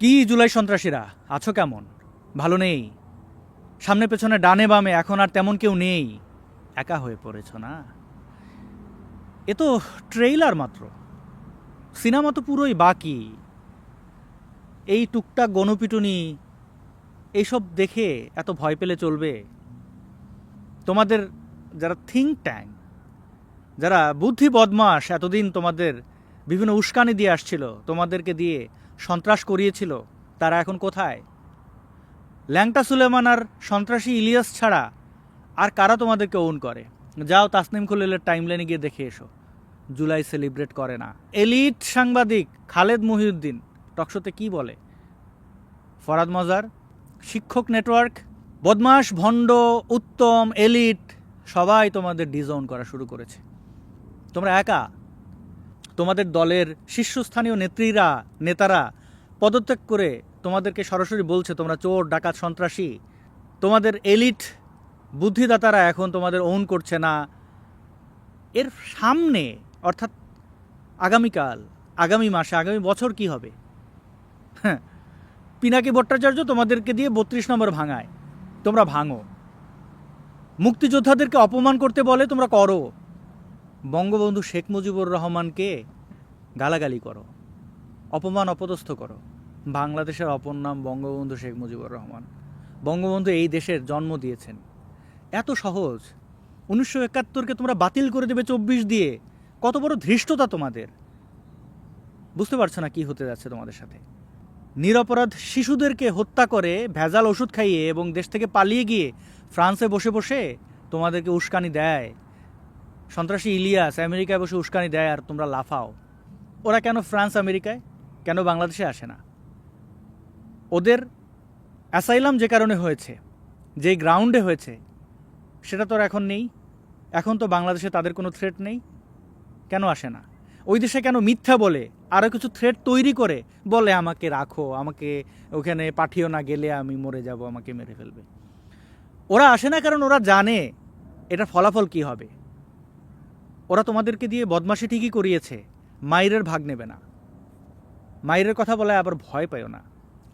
কি জুলাই সন্ত্রাসীরা আছো কেমন? ভালো নেই? সামনে পেছনে ডানে বামে এখন আর তেমন কেউ নেই, একা হয়ে পড়েছ না? এ তো ট্রেইলার মাত্র, সিনেমা তো পুরোই বাকি। এই টুকটাক গণপিটুনি এইসব দেখে এত ভয় পেলে চলবে? তোমাদের যারা থিঙ্ক ট্যাঙ্ক, যারা বুদ্ধি বদমাস এতদিন তোমাদের বিভিন্ন উস্কানি দিয়ে আসছিল, তোমাদেরকে দিয়ে সন্ত্রাস করিয়েছিল, তারা এখন কোথায়? ল্যাংটা সুলেমান আর সন্ত্রাসী ইলিয়াস ছাড়া আর কারা তোমাদেরকে ওন করে? যাও তাসনিম খলিলের টাইমলাইনে গিয়ে দেখে এসো, জুলাই সেলিব্রেট করে না। এলিট সাংবাদিক খালেদ মহিউদ্দিন টকশোতে কি বলে? ফরাদ মজার, শিক্ষক নেটওয়ার্ক, বদমাস ভণ্ড উত্তম এলিট সবাই তোমাদের ডিজোন করা শুরু করেছে। তোমরা একা? তোমাদের দলের শীর্ষস্থানীয় নেতারা পদত্যাগ করে তোমাদেরকে সরাসরি বলছে তোমরা চোর ডাকাত সন্ত্রাসী। তোমাদের এলিট বুদ্ধিদাতারা এখন তোমাদের ওন করছে না। এর সামনে অর্থাৎ আগামীকাল, আগামী মাসে, আগামী বছর কি হবে? হ্যাঁ, পিনাকি ভট্টাচার্য তোমাদেরকে দিয়ে ৩২ নম্বর ভাঙায়, তোমরা ভাঙো। মুক্তিযোদ্ধাদেরকে অপমান করতে বলে, তোমরা করো। বঙ্গবন্ধু শেখ মুজিবুর রহমানকে গালাগালি করো, অপমান অপদস্থ করো। বাংলাদেশের অপর নাম বঙ্গবন্ধু শেখ মুজিবুর রহমান। বঙ্গবন্ধু এই দেশের জন্ম দিয়েছেন। এত সহজ ১৯৭১কে তোমরা বাতিল করে দেবে ২৪ দিয়ে? কত বড় ধৃষ্টতা তোমাদের! বুঝতে পারছো না কি হতে যাচ্ছে তোমাদের সাথে? নিরপরাধ শিশুদেরকে হত্যা করে ভেজাল ওষুধ খাইয়ে এবং দেশ থেকে পালিয়ে গিয়ে ফ্রান্সে বসে বসে তোমাদেরকে উস্কানি দেয়। সন্ত্রাসী ইলিয়াস আমেরিকায় বসে উস্কানি দেয় আর তোমরা লাফাও। ওরা কেন ফ্রান্স আমেরিকায়, কেন বাংলাদেশে আসে না? ওদের অ্যাসাইলাম যে কারণে হয়েছে, যেই গ্রাউন্ডে হয়েছে, সেটা তো আর এখন নেই। এখন তো বাংলাদেশে তাদের কোনো থ্রেট নেই, কেন আসে না? ওই দেশে কেন মিথ্যা বলে আরও কিছু থ্রেট তৈরি করে বলে আমাকে রাখো, আমাকে ওখানে পাঠিও না, গেলে আমি মরে যাব, আমাকে মেরে ফেলবে? ওরা আসে না কারণ ওরা জানে এটা ফলাফল কি হবে। ওরা তোমাদেরকে দিয়ে বদমাশি ঠিকই করিয়েছে, মায়ের ভাগ নেবে না। মায়ের কথা বলে আবার ভয় পাইও না।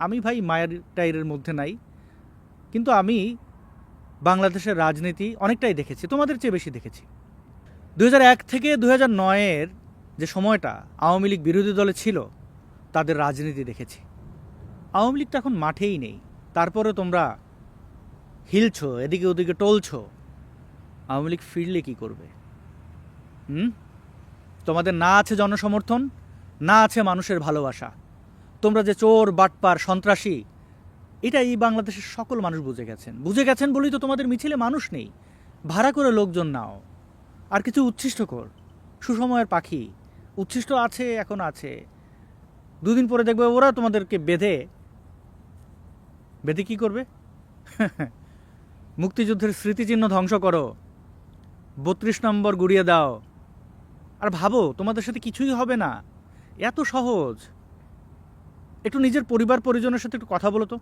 আমি ভাই মায়ের টাইরের মধ্যে নাই, কিন্তু আমি বাংলাদেশের রাজনীতি অনেকটাই দেখেছি, তোমাদের চেয়ে বেশি দেখেছি। ২০০১ থেকে ২০০৯-এর যে সময়টা আওয়ামী লীগ বিরোধী দলে ছিল, তাদের রাজনীতি দেখেছি। আওয়ামী লীগটা এখন মাঠেই নেই, তারপরে তোমরা হিলছো, এদিকে ওদিকে টলছো। আওয়ামী লীগ ফিরলে কী করবে? তোমাদের না আছে জনসমর্থন, না আছে মানুষের ভালোবাসা। তোমরা যে চোর বাটপার সন্ত্রাসী, এটা এই বাংলাদেশের সকল মানুষ বুঝে গেছেন বলেই তো তোমাদের মিছিলে মানুষ নেই। ভাড়া করে লোকজন নাও, আর কিছু উচ্ছিষ্ট কর। সুসময়ের পাখি উচ্ছিষ্ট আছে, এখন আছে। দুদিন পরে দেখবে ওরা তোমাদেরকে বেঁধে কি করবে? মুক্তিযুদ্ধের স্মৃতিচিহ্ন ধ্বংস করো, ৩২ নম্বর গুড়িয়ে দাও, আর ভাবো তোমাদের সাথে কিছুই হবে না। এত সহজ। একটু নিজের পরিবার পরিজনের সাথে একটু কথা বলো তো।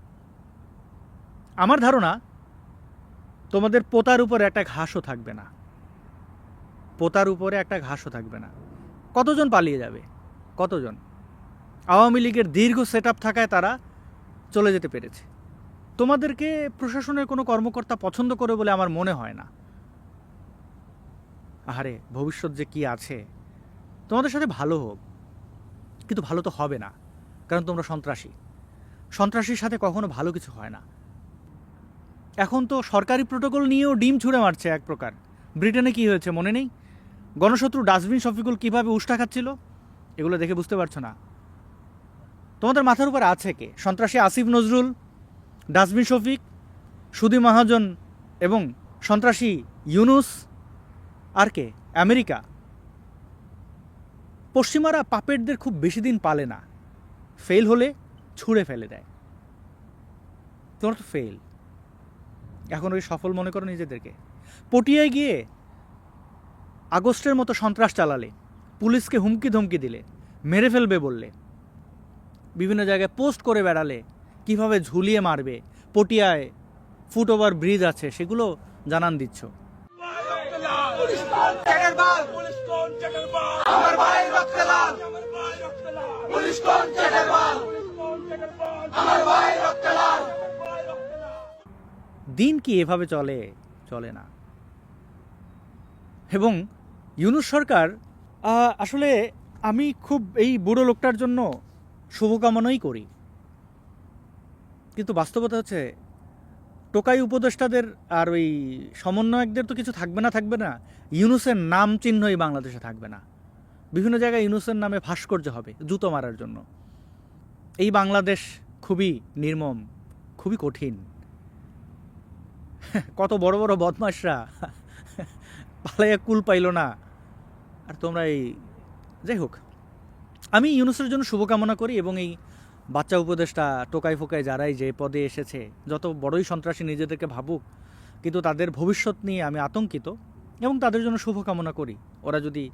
আমার ধারণা তোমাদের পোতার উপরে একটা ঘাসও থাকবে না, পোতার উপরে একটা ঘাসও থাকবে না। কতজন পালিয়ে যাবে? কতজন? আওয়ামী লীগের দীর্ঘ সেট আপ থাকায় তারা চলে যেতে পেরেছে। তোমাদেরকে প্রশাসনের কোনো কর্মকর্তা পছন্দ করে বলে আমার মনে হয় না। আহারে, ভবিষ্যৎ যে কি আছে। তোমাদের সাথে ভালো হোক, কিন্তু ভালো তো হবে না, কারণ তোমরা সন্ত্রাসী। সন্ত্রাসীর সাথে কখনো ভালো কিছু হয় না। এখন তো সরকারি প্রোটোকল নিয়েও ডিম ছুঁড়ে মারছে এক প্রকার। ব্রিটেনে কি হয়েছে মনে নেই? গণশত্রু ডাস্টবিন শফিকুল কীভাবে উষ্টা খাচ্ছিল, এগুলো দেখে বুঝতে পারছো না? তোমাদের মাথার উপর আছে কে? সন্ত্রাসী আসিফ নজরুল, ডাস্টবিন শফিক, সুধী মহাজন এবং সন্ত্রাসী ইউনুস। আর কে? আমেরিকা। পশ্চিমারা পাপেটদের খুব বেশি দিন পালে না, ফেল হলে ছুঁড়ে ফেলে দেয়। তোমরা তো ফেল। এখন ওই সফল মনে করো নিজেদেরকে। পটিয়ায় গিয়ে আগস্টের মতো সন্ত্রাস চালালে, পুলিশকে হুমকি ধমকি দিলে, মেরে ফেলবে বললে, বিভিন্ন জায়গায় পোস্ট করে বেড়ালে কিভাবে ঝুলিয়ে মারবে, পটিয়ায় ফুটওভার ব্রিজ আছে সেগুলো জানান দিচ্ছ। আমার ভাই রক্তে লাল, পুলিশ কোন চেটারবাল। দিন কি এভাবে চলে? চলে না। এবং ইউনূস সরকার আসলে আমি খুব এই বুড়ো লোকটার জন্য শুভকামনাই করি, কিন্তু বাস্তবতা হচ্ছে টোকাই উপদেষ্টাদের আর ওই সমন্বয়কদের তো কিছু থাকবে না। ইউনূসের নাম চিহ্নই বাংলাদেশে থাকবে না। বিভিন্ন জায়গায় ইউনূসের নামে ভাস্কর্য হবে জুতো মারার জন্য। এই বাংলাদেশ খুবই নির্মম, খুবই কঠিন। কত বড় বড় বদমাশরা পালাইয়া কুল পাইল না, আর তোমরা এই। যাই হোক, আমি ইউনূসের জন্য শুভকামনা করি, এবং এই বাচ্চা উপদেষ্টা টোকাই ফোকাই যারাই যে পদে এসেছে, যত বড়ই সন্ত্রাসী নিজেদেরকে ভাবুক, কিন্তু তাদের ভবিষ্যৎ নিয়ে আমি আতঙ্কিত এবং তাদের জন্য শুভকামনা করি। ওরা যদি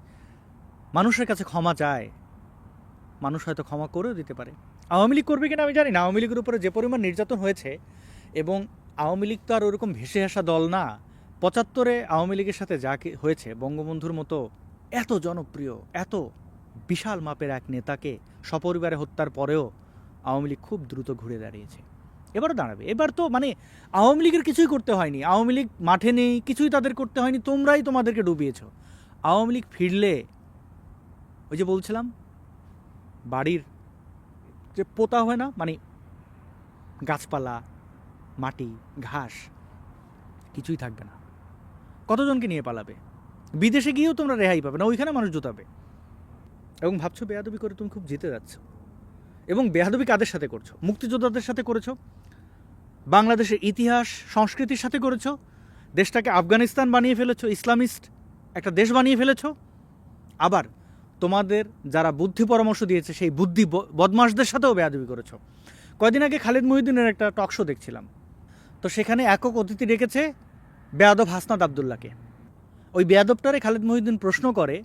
মানুষের কাছে ক্ষমা চায়, মানুষ হয়তো ক্ষমা করেও দিতে পারে। আওয়ামী লীগ করবে কিনা আমি জানি না। আওয়ামী লীগের উপরে যে পরিমাণ নির্যাতন হয়েছে, এবং আওয়ামী লীগ তো আর ওরকম ভেসে আসা দল না। ৭৫-এ আওয়ামী লীগের সাথে যা হয়েছে, বঙ্গবন্ধুর মতো এত জনপ্রিয়, এত বিশাল মাপের এক নেতাকে সপরিবারে হত্যার পরেও আওয়ামী লীগ খুব দ্রুত ঘুরে দাঁড়িয়েছে। এবারও দাঁড়াবে। এবার তো মানে আওয়ামী লীগের কিছুই করতে হয়নি, আওয়ামী লীগ মাঠে নেই, কিছুই তাদের করতে হয়নি, তোমরাই তোমাদেরকে ডুবিয়েছ। আওয়ামী লীগ ফিরলে, ওই যে বলছিলাম, বাড়ির যে পোতা হয় না, মানে গাছপালা, মাটি, ঘাস, কিছুই থাকবে না। কতজনকে নিয়ে পালাবে? বিদেশে গিয়েও তোমরা রেহাই পাবে না, ওইখানে মানুষ জুতাবে। এবং ভাবছো বেয়াদবি করে তুমি খুব জিতে যাচ্ছ, এবং বেয়াদবি কাদের সাথে করছো? মুক্তিযোদ্ধাদের সাথে করেছো, বাংলাদেশের ইতিহাস সংস্কৃতির সাথে করেছো, দেশটাকে আফগানিস্তান বানিয়ে ফেলেছো, ইসলামিস্ট একটা দেশ বানিয়ে ফেলেছো। আবার তোমাদের যারা বুদ্ধি পরামর্শ দিয়েছে সেই বুদ্ধি বদমাশদের সাথেও বেয়াদবি করেছো। কয়দিন আগে খালিদ মহিউদ্দিনের একটা টক শো দেখছিলাম, তো সেখানে একক অতিথি ডেকেছে বেয়াদব হাসনাত আবদুল্লাহকে। ওই বেয়াদবটারে খালিদ মহিউদ্দিন প্রশ্ন করে,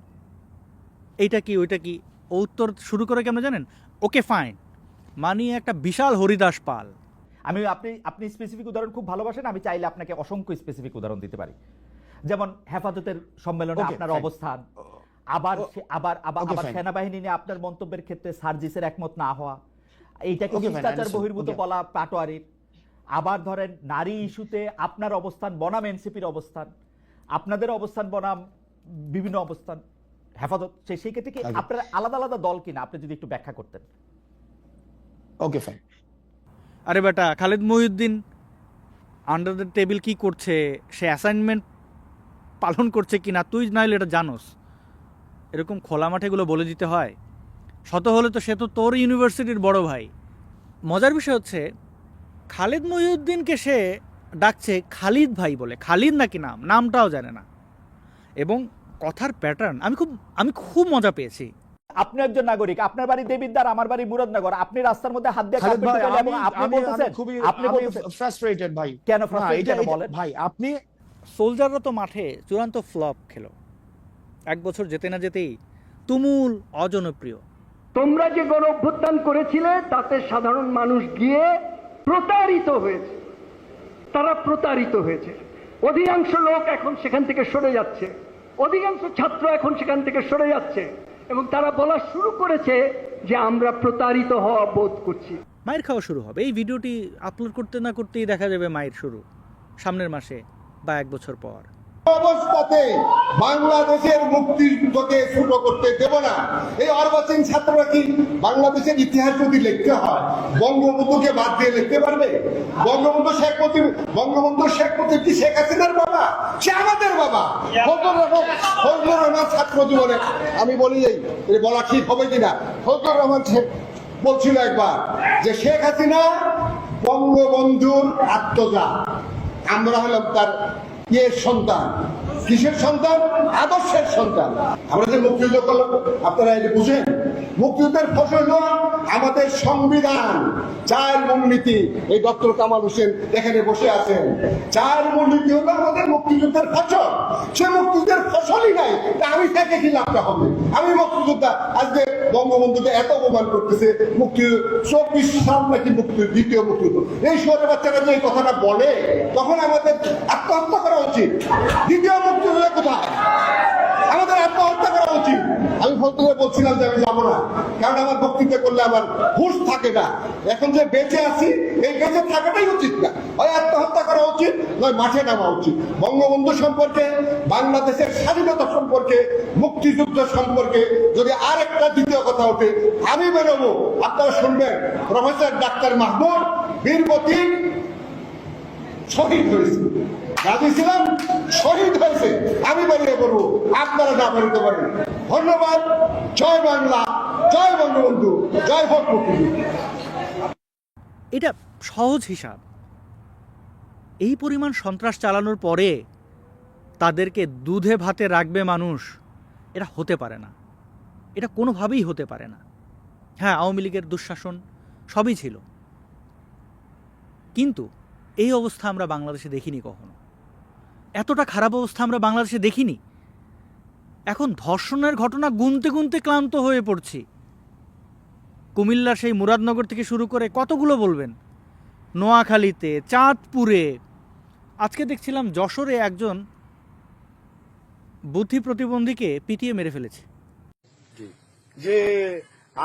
এইটা কি ওইটা কি? ও উত্তর শুরু করে কেমন জানেন? ওকে ফাইন, মানে একটা বিশাল হরিদাস পাল। আমি আপনি স্পেসিফিক উদাহরণ খুব ভালোবাসেন, আমি চাইলে আপনাকে অসংখ্য স্পেসিফিক উদাহরণ দিতে পারি। যেমন হেফাজতের সম্মেলনে আপনার অবস্থান, আবার সেনাবাহিনী নিয়ে আপনার মন্তব্যের ক্ষেত্রে সার্জিসের একমত না হওয়া, এইটাকে শিষ্টাচার বহির্ভূত বলা পাটোয়ারির। আবার ধরেন নারী ইস্যুতে আপনার অবস্থান বনাম এনসিপির অবস্থান, আপনাদের অবস্থান বনাম বিভিন্ন অবস্থান হেফাজত, সেই ক্ষেত্রে কি আপনার আলাদা আলাদা দল কিনা আপনি যদি একটু ব্যাখ্যা করতেন। Okay fine. আরে বেটা, Khalid Mohiuddin under the table কি করছে, সে অ্যাসাইনমেন্ট পালন করছে কিনা তুই নাইলে এটা জানোস? এরকম খোলা মাঠেগুলো বলে দিতে হয়? শত হলে তো সে তো তোর ইউনিভার্সিটির বড় ভাই। মজার বিষয় হচ্ছে খালিদ মহিউদ্দিনকে সে ডাকছে খালিদ ভাই বলে, খালিদ নাকি নামটাও জানে না। এবং কথার প্যাটার্ন আমি খুব মজা পেয়েছি। আপনি একজন নাগরিক, আপনার বাড়ি দেবিদ্বার, আমার বাড়ি মুরাদনগর, আপনি রাস্তার মধ্যে হাত দিয়ে আপনি বলতেছেন ফ্রাস্ট্রেটেড ভাই। কেন ফ্রাস্ট্রেটেড বলেন ভাই? আপনি সোলজাররা তো মাঠে চূড়ান্ত ফ্লপ খেলো, এক বছর যেতে না যেতেই তুমুল অজনপ্রিয়। তোমরা যে গণ অভ্যুত্থান করেছিলে তাতে সাধারণ মানুষ গিয়ে প্রতারিত হয়েছে, তারা প্রতারিত হয়েছে। অধিকাংশ লোক এখন সেখান থেকে সরে যাচ্ছে, অধিকাংশ ছাত্র এখন সেখান থেকে সরে যাচ্ছে, এবং তারা বলা শুরু করেছে যে আমরা প্রতারিত হওয়া বোধ করছি। মায়ের খাওয়া শুরু হবে। এই ভিডিওটি আপলোড করতে না করতেই দেখা যাবে মায়ের শুরু, সামনের মাসে বা এক বছর পর। অবস্থাতে বাংলাদেশের মুক্তিযুদ্ধকে ছোট করতে দেব না। এই অর্বাচীন ছাত্ররা কি বাংলাদেশের ইতিহাস যদি লিখতে হয় বঙ্গবন্ধুকে বাদ দিয়ে লিখতে পারবে? বঙ্গবন্ধু শেখ মুজিব কি শেখ হাসিনার বাবা? সে আমাদের বাবা। ফজলুর রহমান ছাত্র জীবনে, আমি বলি এই বলা ঠিক হবে কিনা, ফজলুর রহমান বলছিল একবার যে শেখ হাসিনা বঙ্গবন্ধুর আত্মজা, আমরা হলাম তার সন্তান। কিসের সন্তান? আদর্শের সন্তান। আমরা যে মুক্তিযুদ্ধ করলাম, আপনারা এটা বুঝেন, মুক্তিযুদ্ধের ফসল হল আমাদের সংবিধান, 4 মূলনীতি। এই ডক্টর কামাল হোসেন এখানে বসে আছেন, 4 মূলনীতি হলো আমাদের মুক্তিযুদ্ধের ফসল। সে মুক্তিযুদ্ধের ফসলই নাই, তা আমি থেকে কি লাভটা হবে? আমি মুক্তিযোদ্ধা, আজকে বঙ্গবন্ধুকে এত অপমান করতেছে, মুক্তি 24 সাল নাকি দ্বিতীয় মুক্তিযুদ্ধ। এই শহরে বাচ্চারা যে এই কথাটা বলে, তখন আমাদের আত্মহত্যা করা উচিত। দ্বিতীয় মুক্তিযুদ্ধ কোথায়? আমাদের আত্মহত্যা করা উচিত। উচিত। আমি ফজলে বলছিলাম যে আমি যাবো না, কারণ আমার বক্তৃতা করলে আমার হুঁশ থাকে না। এখন যে বেঁচে আছি, এই বেঁচে থাকাটাই উচিত না, হয় আত্মহত্যা করা উচিত, নয় মাঠে নামা উচিত। বঙ্গবন্ধু সম্পর্কে, বাংলাদেশের স্বাধীনতা সম্পর্কে, মুক্তিযুদ্ধ সম্পর্কে যদি আর একটা দ্বিতীয় কথা ওঠে, আমি বেরোবো, আপনারা শুনবেন, প্রফেসর ডাক্তার মাহমুদ বীর প্রতীক শহীদ হয়েছে, গাজী ছিলাম শহীদ হয়েছে, আমি বেরিয়ে পড়বো, আপনারা না বেরোতে পারেন। ধন্যবাদ। জয় বাংলা, জয় বঙ্গবন্ধু, জয় হোক মুক্তিযুদ্ধ। এটা সহজ হিসাব। এই পরিমাণ সন্ত্রাস চালানোর পরে তাদেরকে দুধে ভাতে রাখবে মানুষ, এটা হতে পারে না, এটা কোনোভাবেই হতে পারে না। হ্যাঁ, আওয়ামী লীগের দুঃশাসন সবই ছিল, কিন্তু এই অবস্থা আমরা বাংলাদেশে দেখিনি কখনো। এতটা খারাপ অবস্থা আমরা বাংলাদেশে দেখিনি। এখন ধর্ষণের ঘটনা গুনতে গুনতে ক্লান্ত হয়ে পড়ছি। কুমিল্লার সেই মুরাদনগর থেকে শুরু করে কতগুলো বলবেন, নোয়াখালীতে, চাঁদপুরে, আজকে দেখছিলাম যশোরে একজন বুদ্ধি প্রতিবন্ধীকে পিটিয়ে মেরে ফেলেছে। যে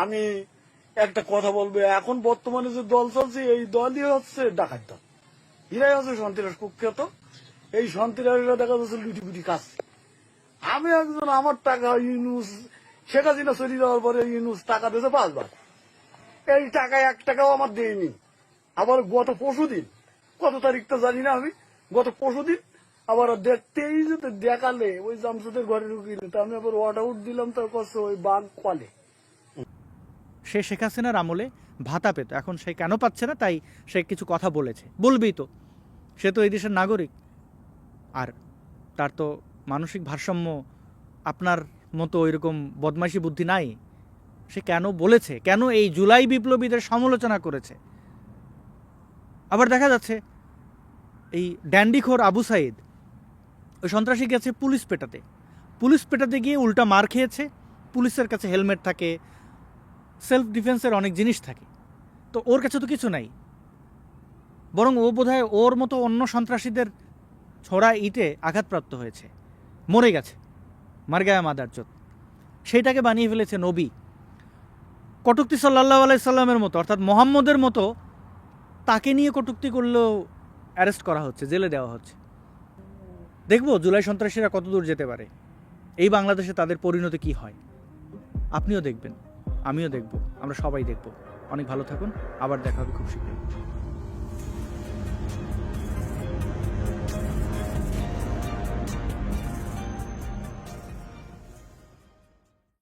আমি একটা কথা বলবো, এখন বর্তমানে যে দল চলছে, এই দলই হচ্ছে ডাকাত দল, এরাই হচ্ছে সন্ত্রাস কুখ্যাত। এই সন্ত্রাসীরা দেখা যাচ্ছে লুটিপুটি কাজ। আমি একজন, আমার টাকা ইউনুস, শেখ হাসিনা চলে যাওয়ার পরে ইউনুস টাকা দিয়েছে 5 বার, এই টাকা 1 টাকাও আমার দেয়নি। আবার গত পরশুদিন, কত তারিখ তো জানি না আমি, গত পরশুদিন আবার দেখতেই যেতে দেখালে ওই জামসুদের ঘরে ঢুকিলে, তা আমি আবার ওয়াট আউট দিলাম, তার কাছে ওই বাঘ কলে। সে শেখ হাসিনার আমলে ভাতা পেত, এখন সে কেন পাচ্ছে না তাই সে কিছু কথা বলেছে, বলবেই তো, সে তো এই দেশের নাগরিক। আর তার তো মানসিক ভারসাম্য আপনার মতো ওইরকম বদমাইশি বুদ্ধি নাই। সে কেন বলেছে, কেন এই জুলাই বিপ্লবীদের সমালোচনা করেছে। আবার দেখা যাচ্ছে এই ড্যান্ডিখোর আবু সাইদ, ওই সন্ত্রাসী গেছে পুলিশ পেটাতে, পুলিশ পেটাতে গিয়ে উল্টা মার খেয়েছে। পুলিশের কাছে হেলমেট থাকে, সেলফ ডিফেন্সের অনেক জিনিস থাকে, তো ওর কাছে তো কিছু নাই, বরং ও বোধহয় ওর মতো অন্য সন্ত্রাসীদের ছোড়া ইটে আঘাতপ্রাপ্ত হয়েছে, মরে গেছে, মারগায়া মাদারচোদ। সেইটাকে বানিয়ে ফেলেছে নবী। কটূক্তি সাল্লাল্লাহু আলাইহি সাল্লামের মতো, অর্থাৎ মোহাম্মদের মতো তাকে নিয়ে কটূক্তি করলেও অ্যারেস্ট করা হচ্ছে, জেলে দেওয়া হচ্ছে। দেখব জুলাই সন্ত্রাসীরা কত দূর যেতে পারে, এই বাংলাদেশে তাদের পরিণতি কি হয়। আপনিও দেখবেন, আমিও দেখব, আমরা সবাই দেখব। অনেক ভালো থাকুন, আবার দেখা হবে খুব শীঘ্রই।